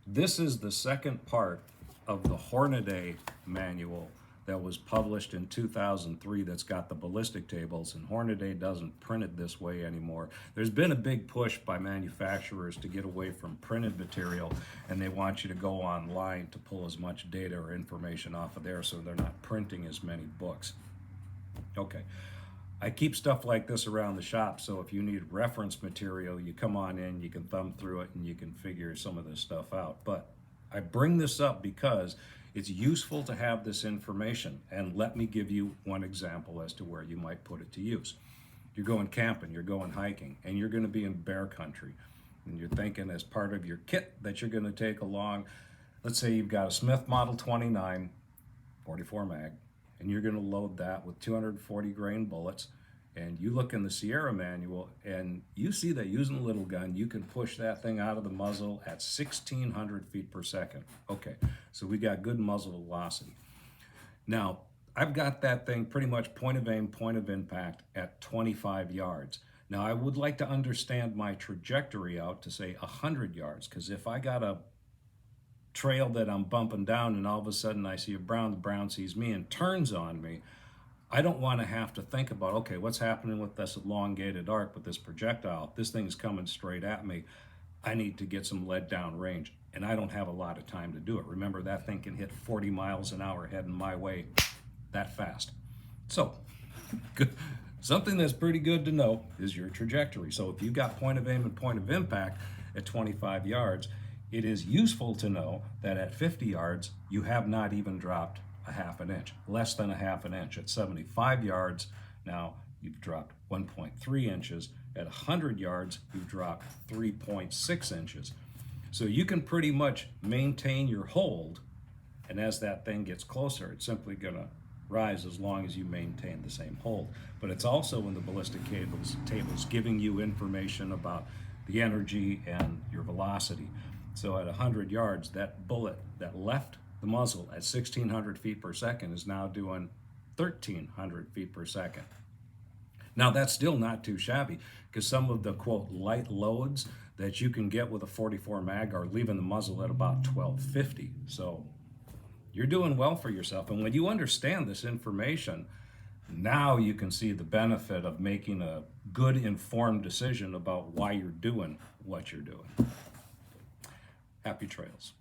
This is the second part of the Hornaday manual that was published in 2003 that's got the ballistic tables, and Hornaday doesn't print it this way anymore. There's been a big push by manufacturers to get away from printed material, and they want you to go online to pull as much data or information off of there so they're not printing as many books. Okay. I keep stuff like this around the shop, so if you need reference material, you come on in, you can thumb through it, and you can figure some of this stuff out. But I bring this up because it's useful to have this information, and let me give you one example as to where you might put it to use. You're going camping, you're going hiking, and you're going to be in bear country, and you're thinking as part of your kit that you're going to take along, let's say you've got a Smith Model 29 44 mag, and you're going to load that with 240 grain bullets. And you look in the Sierra manual and you see that using a little gun, you can push that thing out of the muzzle at 1,600 feet per second. Okay, so we got good muzzle velocity. Now, I've got that thing pretty much point of aim, point of impact at 25 yards. Now, I would like to understand my trajectory out to say 100 yards, because if I got a trail that I'm bumping down and all of a sudden I see a brown, the brown sees me and turns on me, I don't want to have to think about, okay, what's happening with this elongated arc with this projectile? This thing's coming straight at me. I need to get some lead down range, and I don't have a lot of time to do it. Remember, that thing can hit 40 miles an hour heading my way that fast. So, something that's pretty good to know is your trajectory. So if you've got point of aim and point of impact at 25 yards, it is useful to know that at 50 yards, you have not even dropped a half an inch, less than a half an inch. At 75 yards, now you've dropped 1.3 inches. At 100 yards, you've dropped 3.6 inches. So you can pretty much maintain your hold, and as that thing gets closer, it's simply gonna rise as long as you maintain the same hold. But it's also in the ballistic tables giving you information about the energy and your velocity. So at 100 yards, that bullet that left the muzzle at 1,600 feet per second is now doing 1,300 feet per second. Now that's still not too shabby, because some of the quote light loads that you can get with a 44 mag are leaving the muzzle at about 1,250. So you're doing well for yourself. And when you understand this information, now you can see the benefit of making a good informed decision about why you're doing what you're doing. Happy trails.